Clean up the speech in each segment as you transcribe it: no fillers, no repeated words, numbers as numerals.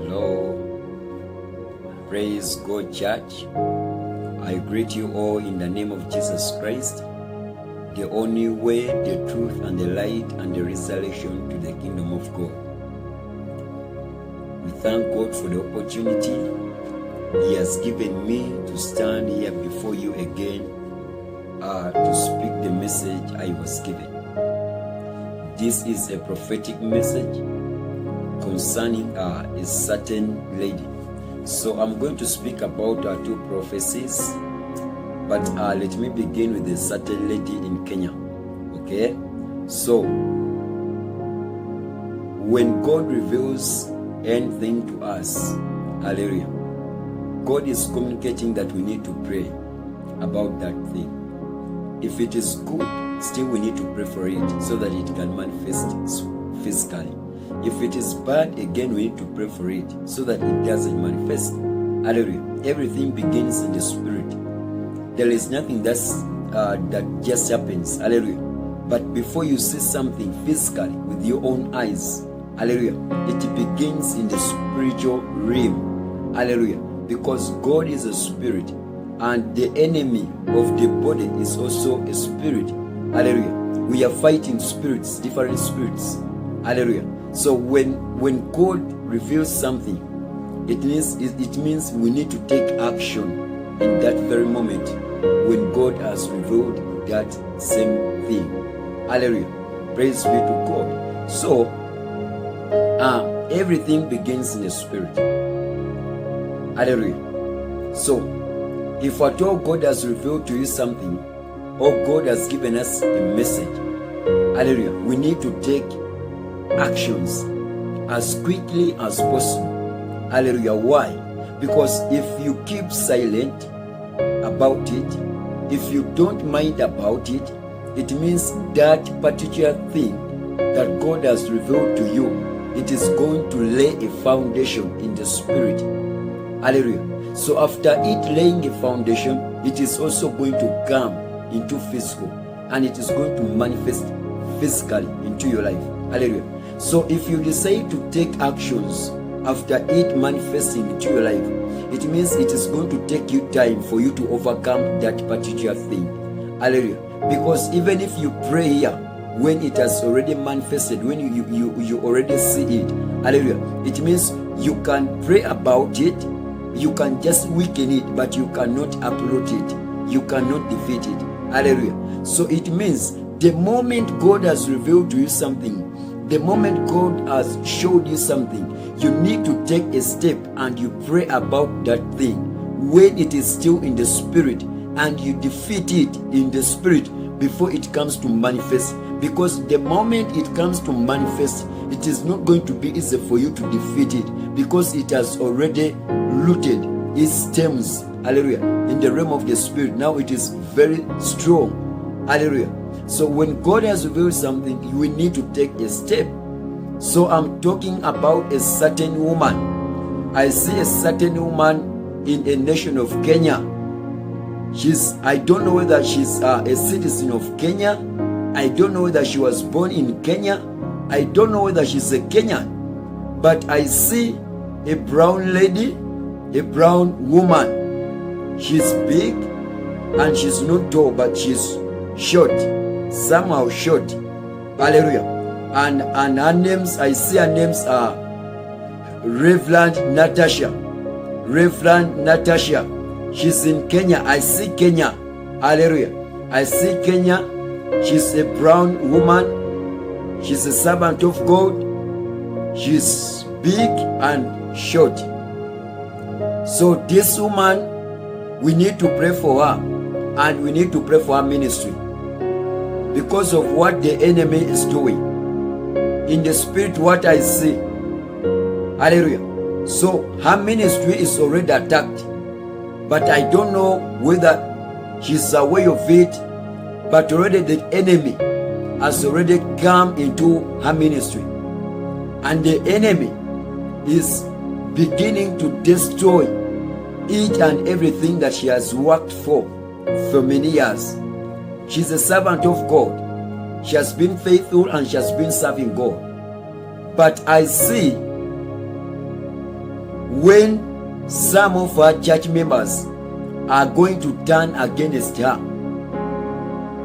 Hello, praise God Church. I greet you all in the name of Jesus Christ, the only way, the truth, and the light, and the resurrection to the kingdom of God. We thank God for the opportunity He has given me to stand here before you again to speak the message I was given. This is a prophetic message concerning a certain lady. So I'm going to speak about two prophecies, but let me begin with a certain lady in Kenya. Okay? So, when God reveals anything to us, hallelujah, God is communicating that we need to pray about that thing. If it is good, still we need to pray for it so that it can manifest physically. If it is bad, again we need to pray for it so that it doesn't manifest. Hallelujah. Everything begins in the spirit. There is nothing that just happens. Hallelujah. But before you see something physically with your own eyes, hallelujah, it begins in the spiritual realm. Hallelujah. Because God is a spirit, and the enemy of the body is also a spirit. Hallelujah. We are fighting spirits, different spirits. Hallelujah. So when God reveals something, it means we need to take action in that very moment when God has revealed that same thing. Hallelujah. Praise be to God. So everything begins in the spirit. Hallelujah. So if at all God has revealed to you something, or God has given us a message, hallelujah, we need to take actions as quickly as possible. Hallelujah. Why? Because if you keep silent about it, if you don't mind about it, it means that particular thing that God has revealed to you, it is going to lay a foundation in the spirit. Hallelujah. So after it laying a foundation, it is also going to come into physical, and it is going to manifest physically into your life. Hallelujah. So if you decide to take actions after it manifesting into your life, it means it is going to take you time for you to overcome that particular thing. Hallelujah. Because even if you pray here, when it has already manifested, when you already see it, hallelujah, it means you can pray about it, you can just weaken it, but you cannot uproot it, you cannot defeat it. Hallelujah. So it means the moment God has revealed to you something, the moment God has showed you something, you need to take a step and you pray about that thing when it is still in the spirit, and you defeat it in the spirit before it comes to manifest. Because the moment it comes to manifest, it is not going to be easy for you to defeat it, because it has already rooted its stems, hallelujah, in the realm of the spirit. Now it is very strong. Hallelujah. So when God has revealed something, we need to take a step. So I'm talking about a certain woman. I see a certain woman in a nation of Kenya. I don't know whether she's a citizen of Kenya. I don't know whether she was born in Kenya. I don't know whether she's a Kenyan. But I see a brown lady, a brown woman. She's big and she's not tall, but she's short, somehow short. Hallelujah. And her names, I see her names are Reverend Natasha. Reverend Natasha. She's in Kenya. I see Kenya. Hallelujah. I see Kenya. She's a brown woman. She's a servant of God. She's big and short. So this woman, we need to pray for her, and we need to pray for her ministry, because of what the enemy is doing. In the spirit, what I see. Hallelujah. So her ministry is already attacked, but I don't know whether she's aware of it, but already the enemy has already come into her ministry, and the enemy is beginning to destroy each and everything that she has worked for many years. She's a servant of God. She has been faithful and she has been serving God. But I see when some of her church members are going to turn against her,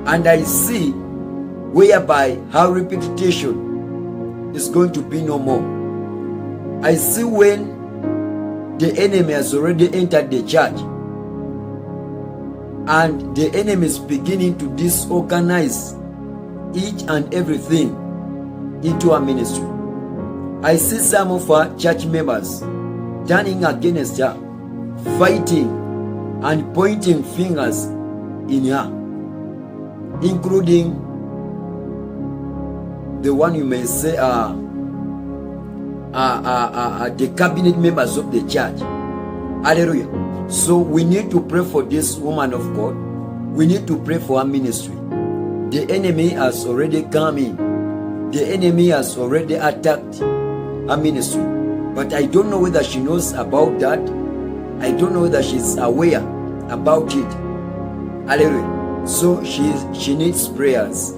and I see whereby her reputation is going to be no more. I see when the enemy has already entered the church and the enemy is beginning to disorganize each and everything into a ministry. I see some of our church members turning against her, fighting and pointing fingers in her, including the one you may say the cabinet members of the church. Hallelujah. So we need to pray for this woman of God. We need to pray for her ministry. The enemy has already come in. The enemy has already attacked her ministry. But I don't know whether she knows about that. I don't know whether she's aware about it. Hallelujah. So she needs prayers.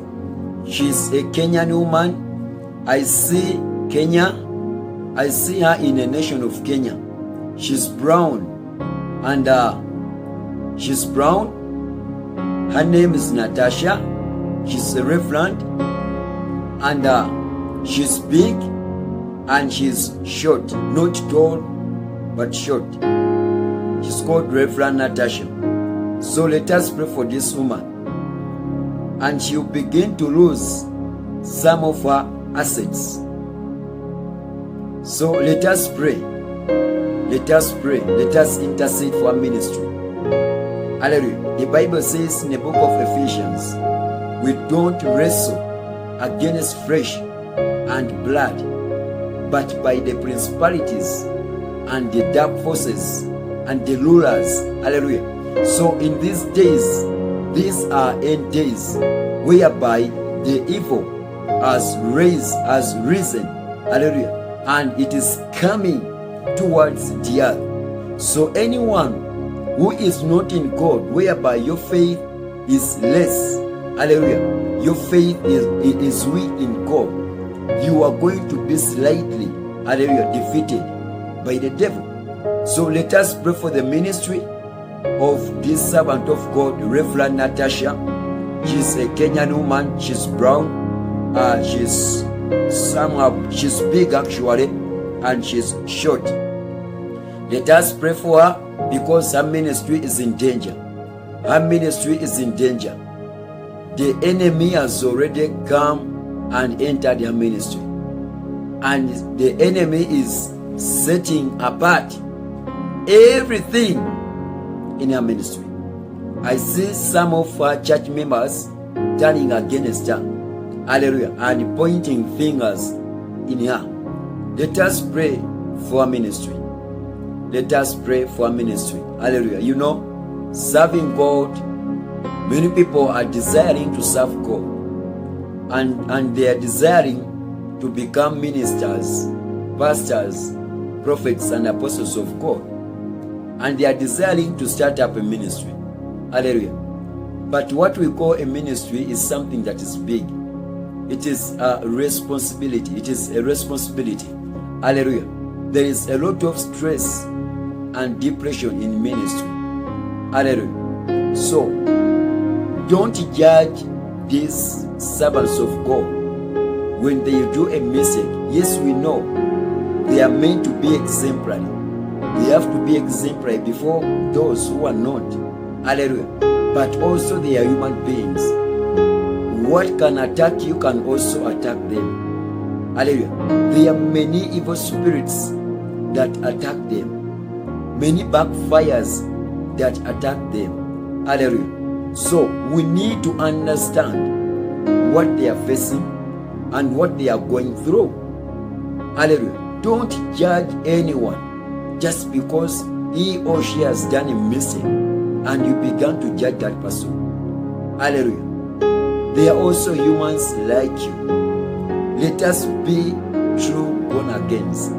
She's a Kenyan woman. I see Kenya. I see her in a nation of Kenya. She's brown. And she's brown. Her name is Natasha. She's a reverend. And she's big. And she's short. Not tall, but short. She's called Reverend Natasha. So let us pray for this woman. And she'll begin to lose some of her assets. So let us pray. Let us pray. Let us intercede for our ministry. Hallelujah. The Bible says in the book of Ephesians, we don't wrestle against flesh and blood, but by the principalities and the dark forces and the rulers. Hallelujah. So in these days, these are end days, whereby the evil has risen. Hallelujah. And it is coming towards the earth. So anyone who is not in God, whereby your faith is less, hallelujah, your faith is weak in God, you are going to be slightly, hallelujah, defeated by the devil. So let us pray for the ministry of this servant of God, Reverend Natasha. She's a Kenyan woman. She's brown. She's big actually, and she's short. Let us pray for her because her ministry is in danger. Her ministry is in danger. The enemy has already come and entered her ministry, and the enemy is setting apart everything in her ministry. I see some of her church members turning against her, hallelujah, and pointing fingers in her. Let us pray for her ministry. Let us pray for her ministry. Hallelujah. You know, serving God, many people are desiring to serve God, and they are desiring to become ministers, pastors, prophets, and apostles of God. And they are desiring to start up a ministry. Hallelujah. But what we call a ministry is something that is big. It is a responsibility. It is a responsibility. Hallelujah. There is a lot of stress and depression in ministry. Hallelujah. So, don't judge these servants of God when they do a mistake. Yes, we know they are meant to be exemplary. They have to be exemplary before those who are not. Hallelujah. But also they are human beings. What can attack you can also attack them. Hallelujah. There are many evil spirits that attack them. Many backfires that attack them. Hallelujah. So we need to understand what they are facing and what they are going through. Hallelujah. Don't judge anyone just because he or she has done a mistake and you began to judge that person. Hallelujah. They are also humans like you. Let us be true born agains.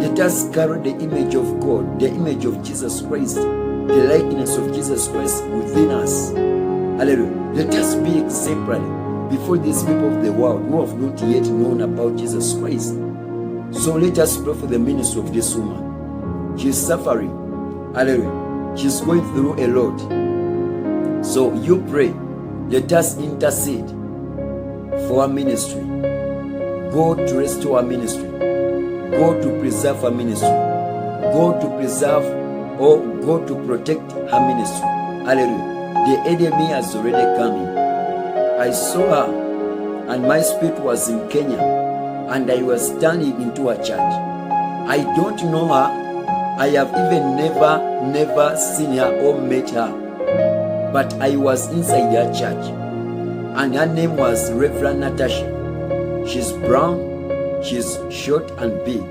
Let us carry the image of God, the image of Jesus Christ, the likeness of Jesus Christ within us. Hallelujah. Let us be exemplary. before these people of the world who have not yet known about Jesus Christ. So let us pray for the ministry of this woman. She is suffering. Hallelujah. She's going through a lot. So you pray. Let us intercede for our ministry. God to restore our ministry. God to preserve our ministry. God to preserve or God to protect her ministry. Hallelujah. The enemy has already come in. I saw her and my spirit was in Kenya and I was standing into a church. I don't know her. I have even never seen her or met her. But I was inside her church and her name was Reverend Natasha. She's brown, she's short and big.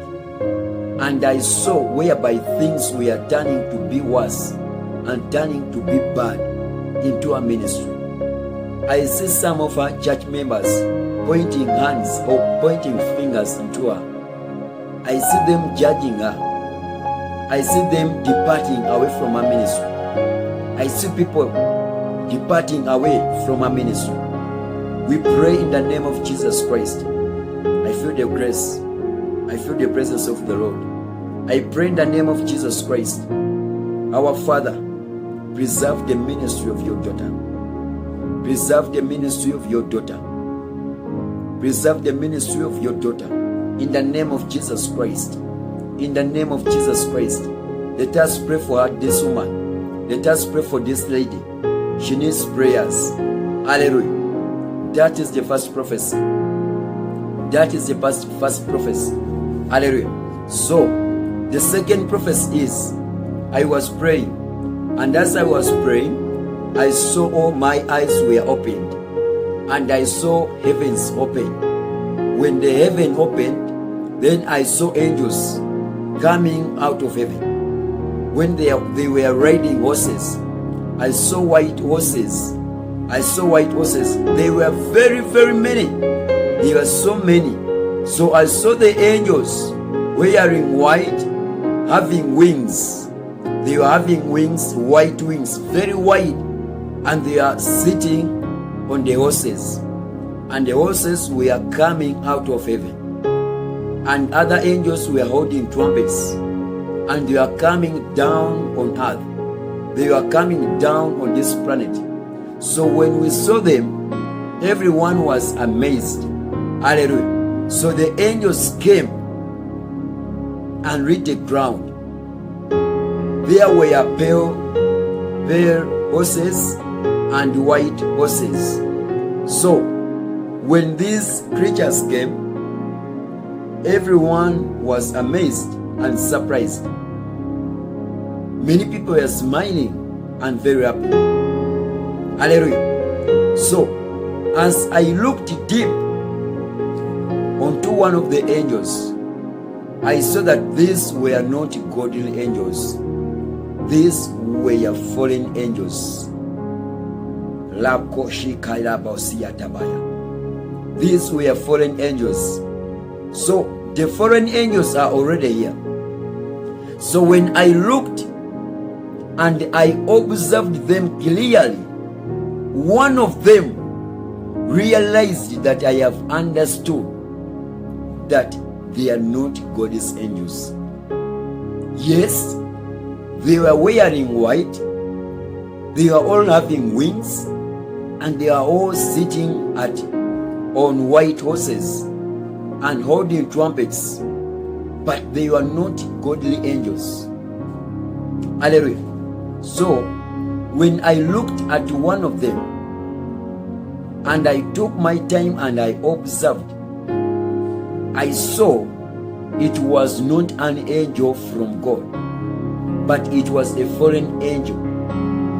And I saw whereby things were turning to be worse and turning to be bad into her ministry. I see some of her church members pointing hands or pointing fingers into her. I see them judging her. I see them departing away from her ministry. I see people departing away from her ministry. We pray in the name of Jesus Christ. I feel the grace. I feel the presence of the Lord. I pray in the name of Jesus Christ. Our Father, preserve the ministry of your daughter. Preserve the ministry of your daughter. Preserve the ministry of your daughter. In the name of Jesus Christ. In the name of Jesus Christ. Let us pray for her, this woman. Let us pray for this lady. She needs prayers. Hallelujah. That is the first prophecy. That is the first prophecy. Hallelujah. So, the second prophecy is, I was praying. And as I was praying, I saw all my eyes were opened. And I saw heavens open. When the heaven opened, then I saw angels coming out of heaven. When they were riding horses, I saw white horses. I saw white horses. They were very, very many. There were so many. So I saw the angels wearing white, having wings. They were having wings, white wings, very wide. And they are sitting on the horses. And the horses were coming out of heaven. And other angels were holding trumpets. And they are coming down on earth. They are coming down on this planet. So when we saw them, everyone was amazed. Hallelujah. So the angels came and reached the ground. There were pale horses and white horses. So when these creatures came, everyone was amazed and surprised. Many people were smiling and very happy. Hallelujah. So as I looked deep onto one of the angels, I saw that these were not godly angels. These were fallen angels. These were fallen angels. So the fallen angels are already here. So when I looked and I observed them clearly, one of them realized that I have understood that they are not God's angels. Yes, they were wearing white, they were all having wings, and they are all sitting on white horses and holding trumpets, but they were not godly angels. Hallelujah. So when I looked at one of them and I took my time and I observed, I saw it was not an angel from God, but it was a fallen angel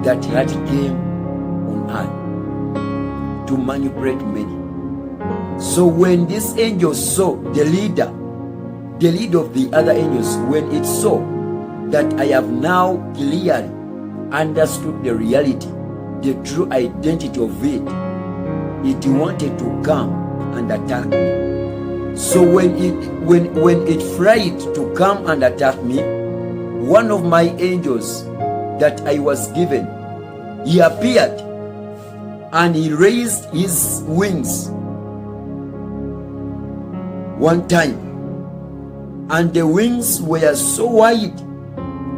that had came on earth to manipulate many. So when this angel saw the leader of the other angels, when it saw that I have now clearly understood the reality, the true identity of it, it wanted to come and attack me. So when it tried to come and attack me, one of my angels that I was given, he appeared and he raised his wings one time, and the wings were so wide,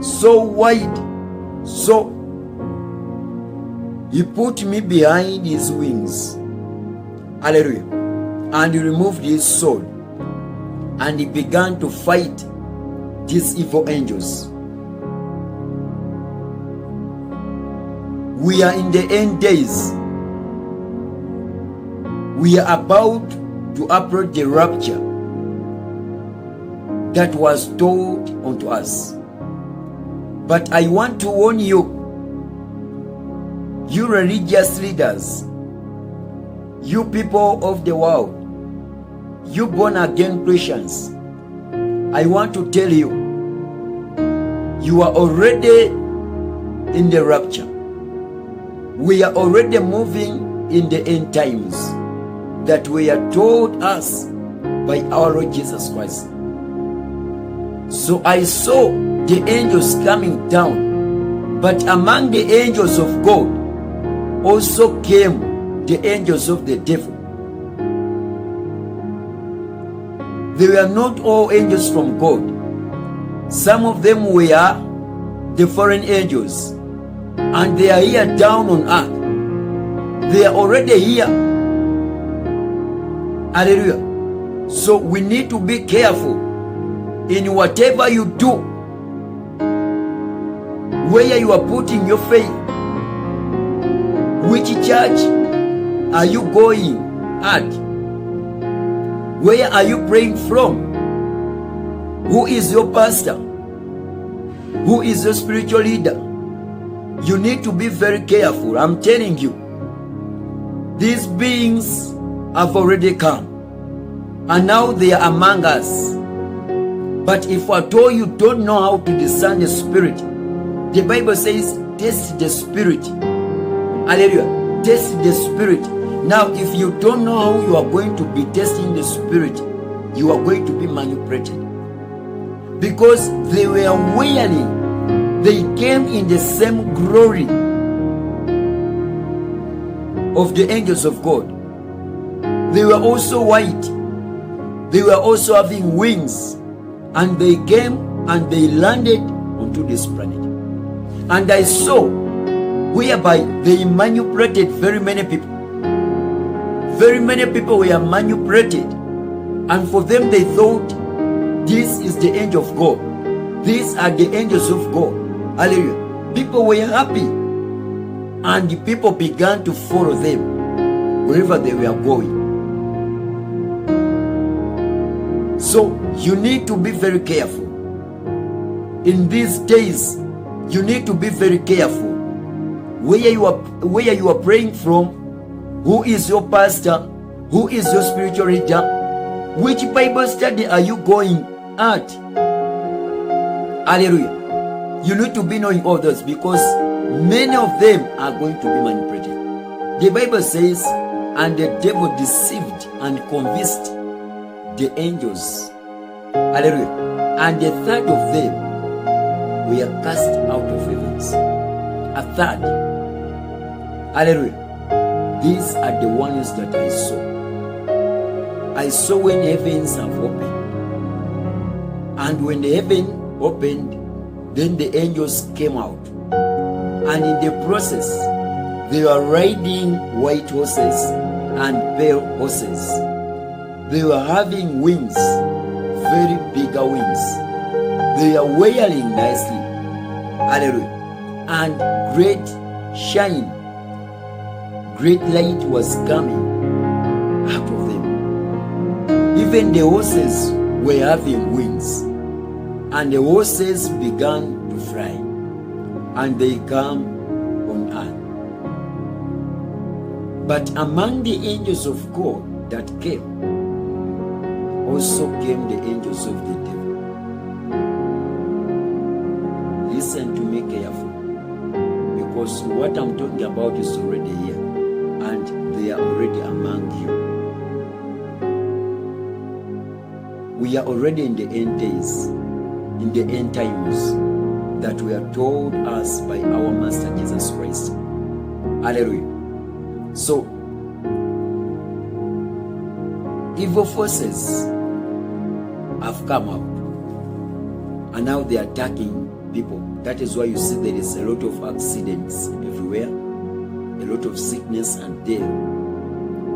so he put me behind his wings. Hallelujah. And he removed his sword, and he began to fight these evil angels. We are in the end days. We are about to approach the rapture that was told unto us. But I want to warn you, you religious leaders, you people of the world, you born again Christians, I want to tell you, you are already in the rapture. We are already moving in the end times that we are told us by our Lord Jesus Christ. So I saw the angels coming down, but among the angels of God also came the angels of the devil. They were not all angels from God. Some of them were the foreign angels, and they are here down on earth. They are already here. Hallelujah. So we need to be careful in whatever you do, where you are putting your faith. Which church are you going at? Where are you praying from? Who is your pastor? Who is your spiritual leader? You need to be very careful. I'm telling you, these beings have already come, and now they are among us. But if at all you don't know how to discern the spirit, the Bible says, test the spirit. Hallelujah. Test the spirit. Now, if you don't know how you are going to be testing the spirit, you are going to be manipulated. Because they were wearing, they came in the same glory of the angels of God. They were also white. They were also having wings. And they came and they landed onto this planet. And I saw whereby they manipulated very many people. Very many people were manipulated. And for them they thought, this is the angel of God. These are the angels of God. Hallelujah. People were happy. And the people began to follow them wherever they were going. So you need to be very careful. In these days, you need to be very careful. Where you are praying from, who is your pastor, who is your spiritual leader, which Bible study are you going at? Hallelujah. You need to be knowing all those, because many of them are going to be manipulated. The Bible says, and the devil deceived and convinced the angels. Hallelujah. And a third of them were cast out of heavens. A third. Hallelujah. These are the ones that I saw. I saw when heavens have opened. And when the heaven opened, then the angels came out. And in the process, they were riding white horses and pale horses. They were having wings, very bigger wings. They are wearing nicely. Hallelujah. And great shine, great light was coming out of them. Even the horses were having wings. And the horses began to fly. And they come on earth. But among the angels of God that came, also came the angels of the devil. Listen to me carefully, because what I'm talking about is already here, and they are already among you. We are already in the end days, in the end times that we are told us by our Master Jesus Christ. Hallelujah. So, evil forces have come out and now they are attacking people. That is why you see there is a lot of accidents everywhere, a lot of sickness and death,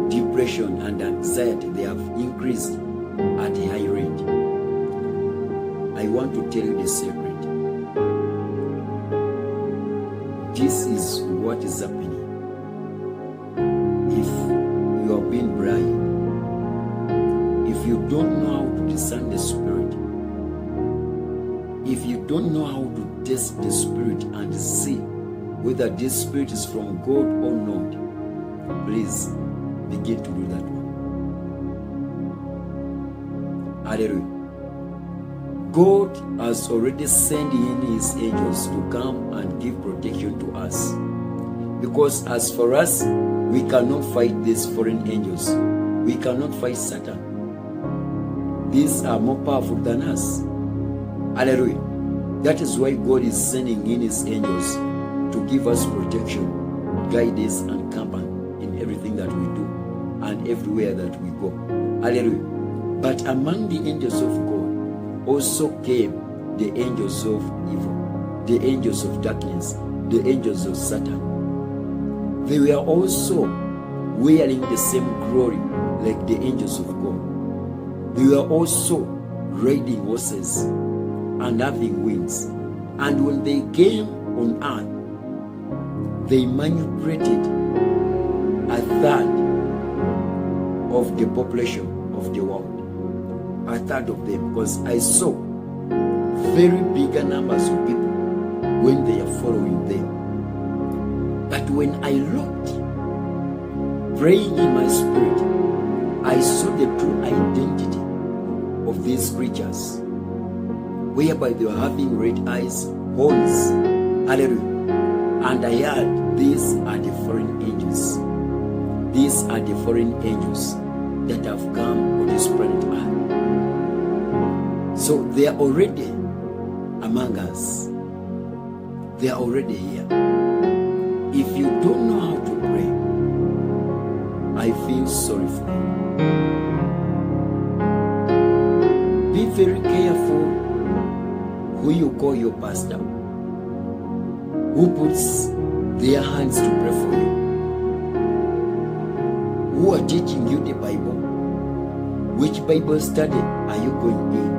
depression and anxiety. They have increased at a high rate. I want to tell you the secret. This is what is happening. If you are being blind, if you don't know how to discern the spirit, if you don't know how to test the spirit and see whether this spirit is from God or not, please begin to do that one. Hallelujah. God has already sent in his angels to come and give protection to us. Because as for us, we cannot fight these foreign angels. We cannot fight Satan. These are more powerful than us. Hallelujah. That is why God is sending in his angels to give us protection, guide us and company in everything that we do and everywhere that we go. Hallelujah. But among the angels of God also came the angels of evil, the angels of darkness, the angels of Satan. They were also wearing the same glory like the angels of God. They were also riding horses and having wings. And when they came on earth, they manipulated a third of the population of the world. A third of them, because I saw very bigger numbers of people when they are following them. But when I looked, praying in my spirit, I saw the true identity of these creatures, whereby they were having red eyes, horns, hallelujah. And I heard, these are the foreign angels. These are the foreign angels that have come on this planet Earth. So they are already among us. They are already here. If you don't know how to pray, I feel sorry for you. Be very careful who you call your pastor, who puts their hands to pray for you, who are teaching you the Bible. Which Bible study are you going in?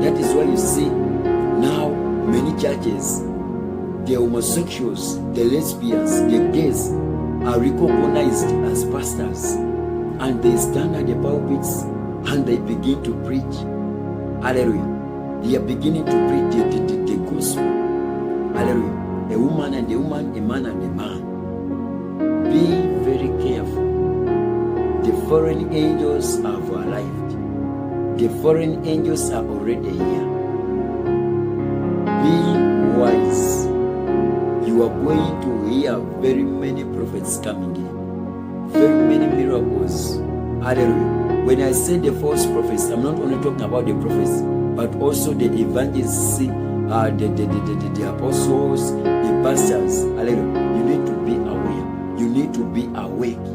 That is why you see now many churches, the homosexuals, the lesbians, the gays are recognized as pastors, and they stand at the pulpits and they begin to preach. Hallelujah. They are beginning to preach the gospel. Hallelujah. A woman and a woman, a man and a man. Be very careful. The foreign angels have arrived. The foreign angels are already here. Be wise. You are going to hear very many prophets coming in. Very many miracles. Hallelujah. When I say the false prophets, I'm not only talking about the prophets, but also the evangelists, the apostles, the pastors. Hallelujah. You need to be aware. You need to be awake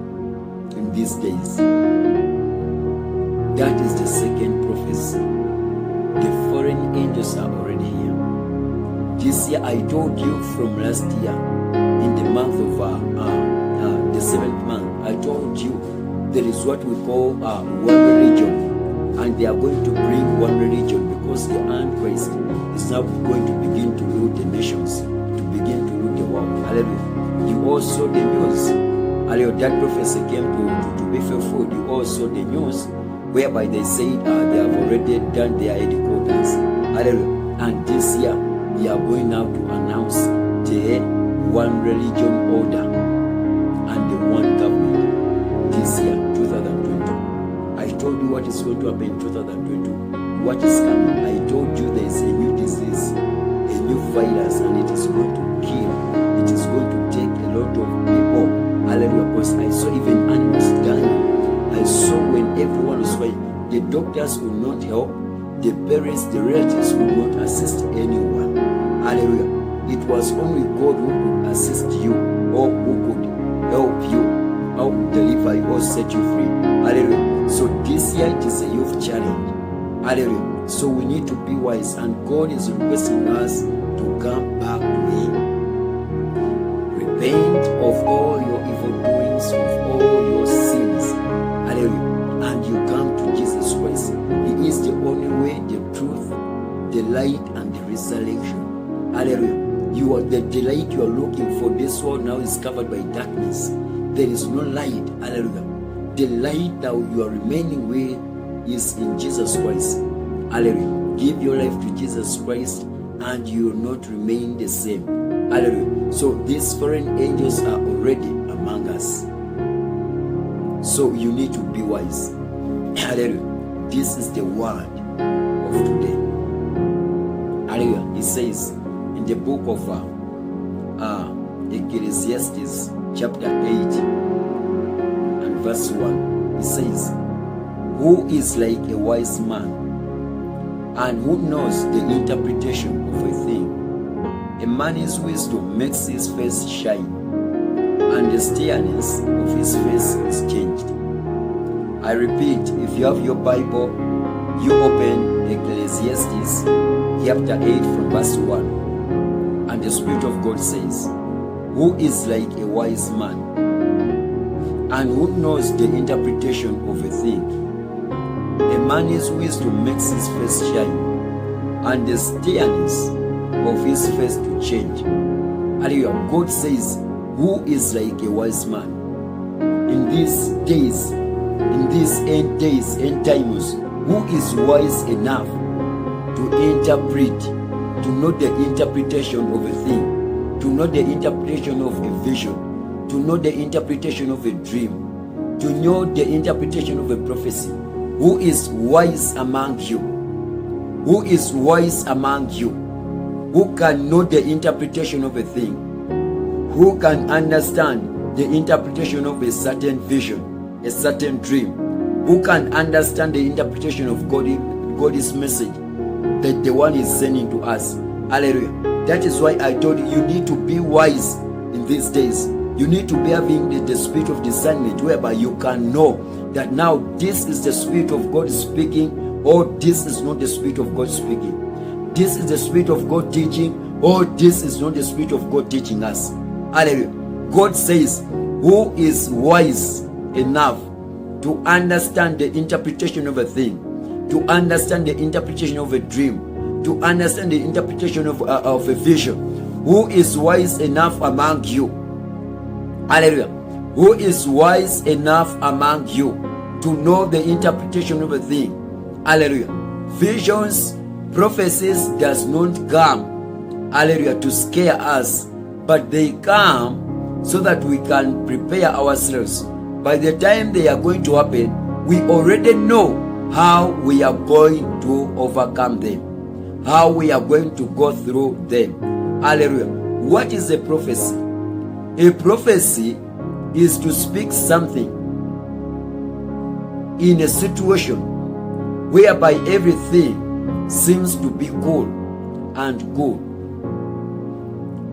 in these days. That is the second prophecy. The foreign angels are already here. This year, I told you from last year, in the month of the 7th month, I told you there is what we call one religion, and they are going to bring one religion because the Antichrist is now going to begin to rule the nations, to begin to rule the world. Hallelujah. You also the news. Hallelujah. That prophecy came to be fulfilled. You also the news, whereby they say they have already done their headquarters. Hallelujah. And this year, they are going now to announce the one religion order and the one government. This year, 2020. I told you what is going to happen in 2020. What is coming? I told you there is a new disease, a new virus, and it is going to kill. It is going to take a lot of people. Hallelujah. Because I saw even animals dying. I saw when everyone was fighting, the doctors would not help, the parents, the relatives would not assist anyone. Hallelujah. It was only God who could assist you, or who could help you, how or set you free. Hallelujah. So this year it is a youth challenge. Hallelujah. So we need to be wise, and God is requesting us to come back to Him. Repent of all your evil doings, of all your sins. Hallelujah. And you come to Jesus Christ. He is the only way, the truth, the light, and the resurrection. Hallelujah. You are the light you are looking for. This world now is covered by darkness. There is no light. Hallelujah. The light that you are remaining with is in Jesus Christ. Hallelujah. Give your life to Jesus Christ and you will not remain the same. Hallelujah. So these foreign angels are already among us. So you need to be wise. Hallelujah. This is the word of today. Hallelujah. It says in the book of Ecclesiastes chapter 8 and verse 1, it says, who is like a wise man, and who knows the interpretation of a thing? A man's wisdom makes his face shine, and the steadiness of his face is changed. I repeat, if you have your Bible, you open Ecclesiastes chapter 8 from verse 1. And the Spirit of God says, who is like a wise man, and who knows the interpretation of a thing? A man's wisdom makes his face shine, and the steadiness of his face to change. Hallelujah. God says, who is like a wise man? In these days, in these end days, end times, who is wise enough to interpret, to know the interpretation of a thing, to know the interpretation of a vision, to know the interpretation of a dream, to know the interpretation of a prophecy? Who is wise among you? Who is wise among you? Who can know the interpretation of a thing? Who can understand the interpretation of a certain vision, a certain dream? Who can understand the interpretation of God's message that the one is sending to us? Hallelujah. That is why I told you, you need to be wise in these days. You need to be having the spirit of discernment, whereby you can know that now this is the Spirit of God speaking, or this is not the Spirit of God speaking. This is the Spirit of God teaching, or this is not the Spirit of God teaching us. Hallelujah. God says, who is wise enough to understand the interpretation of a thing, to understand the interpretation of a dream, to understand the interpretation of a vision? Who is wise enough among you? Hallelujah. Who is wise enough among you to know the interpretation of a thing? Hallelujah. Visions, prophecies does not come, hallelujah, to scare us, but they come so that we can prepare ourselves. By the time they are going to happen, we already know how we are going to overcome them, how we are going to go through them. Hallelujah. What is a prophecy? A prophecy is to speak something in a situation whereby everything seems to be cool and good.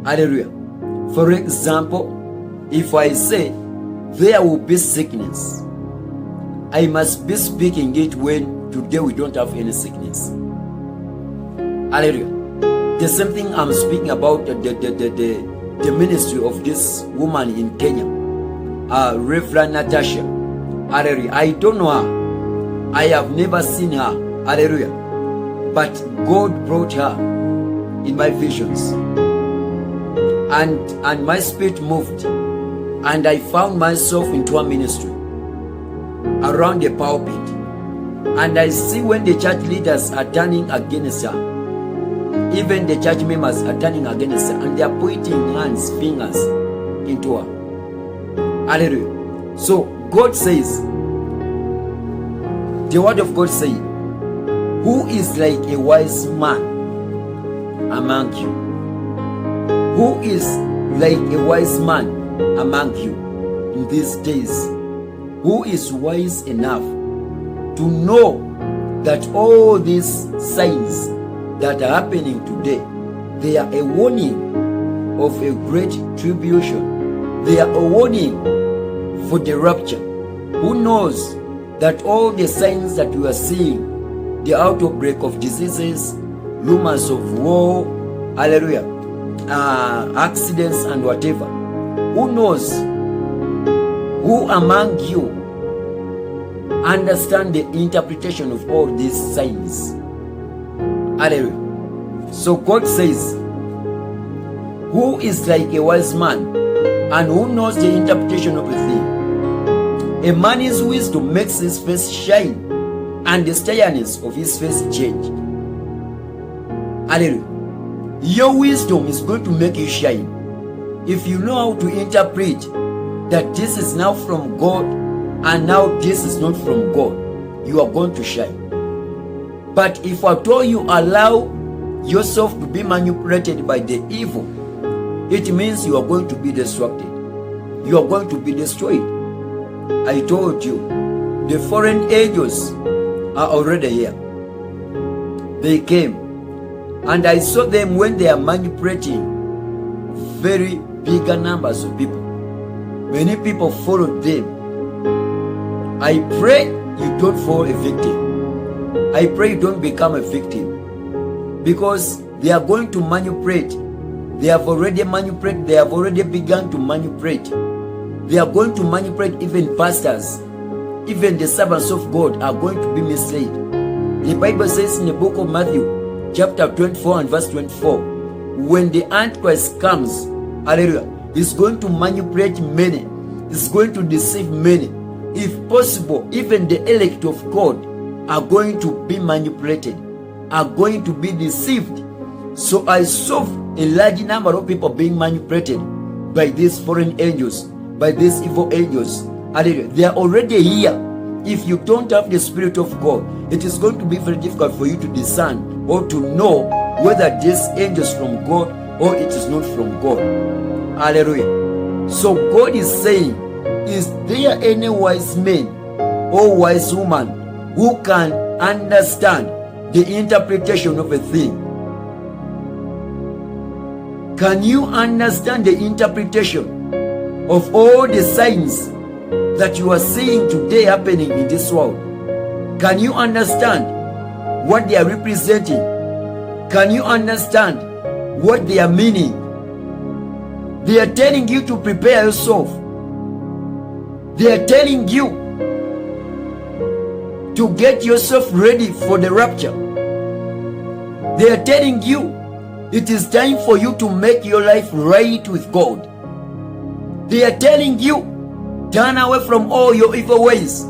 Hallelujah. For example, if I say there will be sickness, I must be speaking it when today we don't have any sickness. Hallelujah. The same thing I'm speaking about the ministry of this woman in Kenya, Reverend Natasha. Hallelujah. I don't know her. I have never seen her. Hallelujah. But God brought her in my visions. And my spirit moved. And I found myself into a ministry around the pulpit. And I see when the church leaders are turning against her, even the church members are turning against her, and they are pointing hands, fingers into her. Hallelujah. So God says, the word of God says, who is like a wise man among you? Who is like a wise man among you in these days? Who is wise enough to know that all these signs that are happening today, they are a warning of a great tribulation. They are a warning for the rapture. who knows that all the signs that we are seeing, the outbreak of diseases, rumors of war, hallelujah, accidents and whatever, who knows, who among you understand the interpretation of all these signs? Hallelujah. So God says, who is like a wise man and who knows the interpretation of a thing? A man's wisdom makes his face shine and the steadiness of his face change. Hallelujah. Your wisdom is going to make you shine. If you know how to interpret that this is now from God and now this is not from God, you are going to shine. But if at all you allow yourself to be manipulated by the evil, it means you are going to be distracted. You are going to be destroyed. I told you, the foreign angels are already here. They came, and I saw them when they are manipulating very bigger numbers of people. Many people followed them. I pray you don't fall a victim. I pray you don't become a victim, because they are going to manipulate. They have already manipulated. They have already begun to manipulate. They are going to manipulate even pastors. Even the servants of God are going to be misled. The Bible says in the book of Matthew, chapter 24 and verse 24, when the Antichrist comes, hallelujah, he's going to manipulate many. He's going to deceive many. If possible, even the elect of God are going to be manipulated, are going to be deceived. So I saw a large number of people being manipulated by these foreign angels, by these evil angels. Hallelujah. They are already here. If you don't have the Spirit of God, it is going to be very difficult for you to discern or to know whether this angel is from God or it is not from God. Hallelujah. So God is saying, is there any wise man or wise woman who can understand the interpretation of a thing? Can you understand the interpretation of all the signs that you are seeing today happening in this world? Can you understand what they are representing? Can you understand what they are meaning? They are telling you to prepare yourself. They are telling you to get yourself ready for the rapture. They are telling you it is time for you to make your life right with God. They are telling you, turn away from all your evil ways,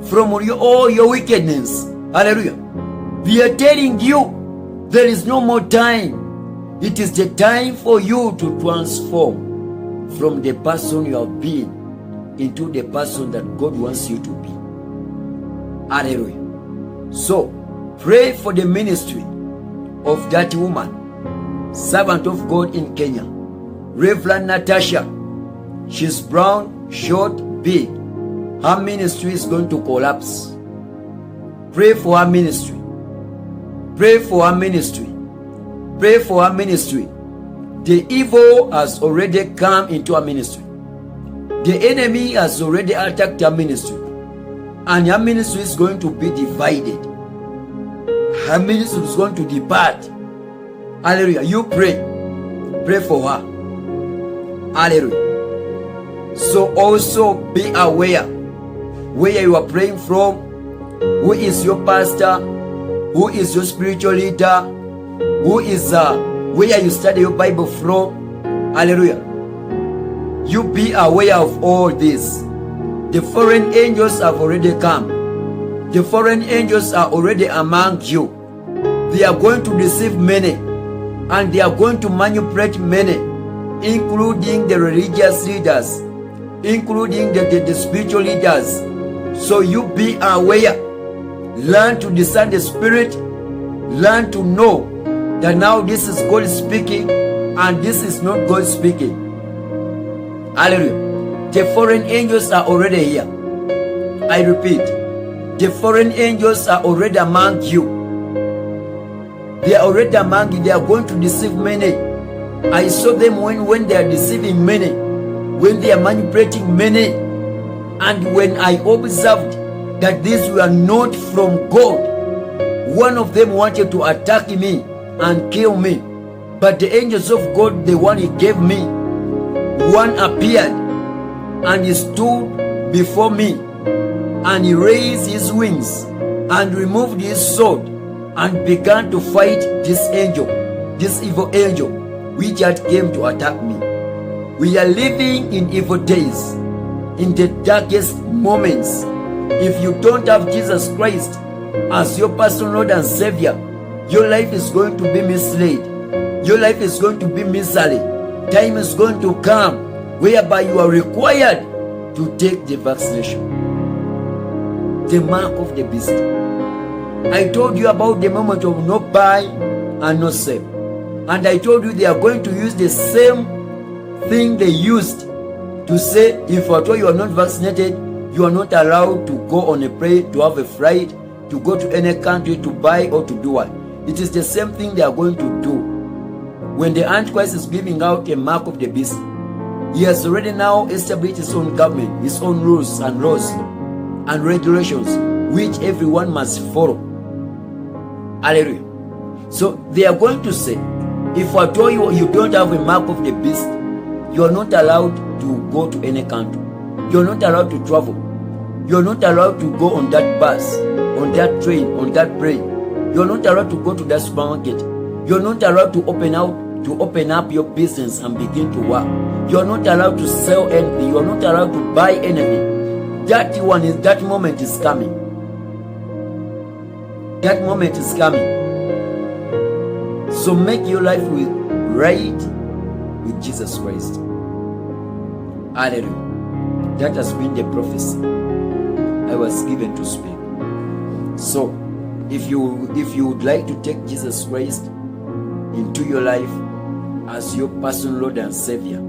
from all your wickedness. Hallelujah. We are telling you there is no more time. It is the time for you to transform from the person you have been into the person that God wants you to be. Hallelujah. So, pray for the ministry of that woman, servant of God in Kenya, Reverend Natasha. She's brown, short, big. Her ministry is going to collapse. Pray for her ministry. Pray for her ministry. Pray for her ministry. The evil has already come into her ministry. The enemy has already attacked her ministry. And her ministry is going to be divided. Her ministry is going to depart. Hallelujah. You pray. Pray for her. Hallelujah. So also be aware where you are praying from, who is your pastor, who is your spiritual leader, who is where you study your Bible from. Hallelujah. You be aware of all this. The foreign angels have already come. The foreign angels are already among you. They are going to deceive many, and they are going to manipulate many, including the religious leaders, including the spiritual leaders. So you be aware. Learn to discern the spirit. Learn to know that now this is God speaking and this is not God speaking. Hallelujah. The foreign angels are already here. I repeat, the foreign angels are already among you. They are already among you. They are going to deceive many. I saw them when they are deceiving many, when they are manipulating many. And when I observed that these were not from God, one of them wanted to attack me and kill me. But the angels of God, the one he gave me, one appeared and he stood before me, and he raised his wings and removed his sword and began to fight this angel, this evil angel, which had came to attack me. We are living in evil days, in the darkest moments. If you don't have Jesus Christ as your personal Lord and Savior, your life is going to be misled. Your life is going to be miserly. Time is going to come whereby you are required to take the vaccination, the mark of the beast. I told you about the moment of no buy and no sell. And I told you they are going to use the same thing they used to say, if at all you are not vaccinated, you are not allowed to go on a plane, to have a flight, to go to any country to buy or to do what. It is the same thing they are going to do. When the Antichrist is giving out a mark of the beast, he has already now established his own government, his own rules and laws and regulations, which everyone must follow. Hallelujah. So they are going to say, if I told you don't have a mark of the beast, you are not allowed to go to any country. You are not allowed to travel. You are not allowed to go on that bus, on that train, on that plane. You are not allowed to go to that supermarket. You are not allowed to open up your business and begin to work. You are not allowed to sell anything. You are not allowed to buy anything. That moment is coming. That moment is coming. So make your life right with Jesus Christ. Hallelujah. That has been the prophecy I was given to speak. So if you would like to take Jesus Christ into your life as your personal Lord and Savior,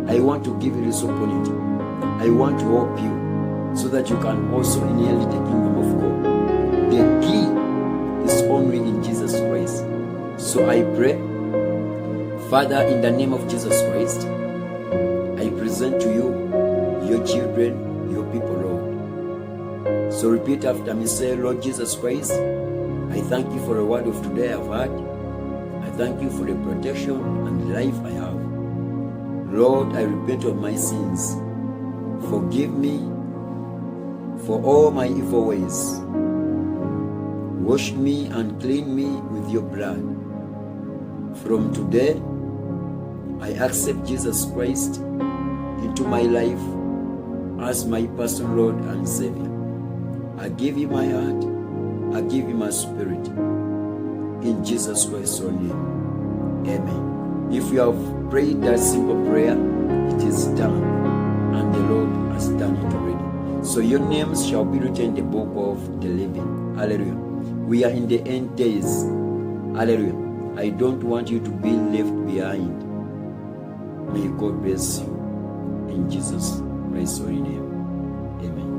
I want to give you this opportunity. I want to help you so that you can also inherit the kingdom of God. The key is only in Jesus Christ. So I pray, Father, in the name of Jesus Christ, I present to you your children, your people, Lord. So repeat after me, say, Lord Jesus Christ, I thank you for the word of today I've had. I thank you for the protection and the life I have. Lord, I repent of my sins. Forgive me for all my evil ways. Wash me and clean me with your blood. From today, I accept Jesus Christ into my life as my personal Lord and Savior. I give you my heart. I give you my spirit. In Jesus Christ's own name. Amen. If you have prayed that simple prayer, it is done. And the Lord has done it already. So your names shall be written in the book of the living. Hallelujah. We are in the end days. Hallelujah. I don't want you to be left behind. May God bless you. In Jesus Christ's holy name. Amen.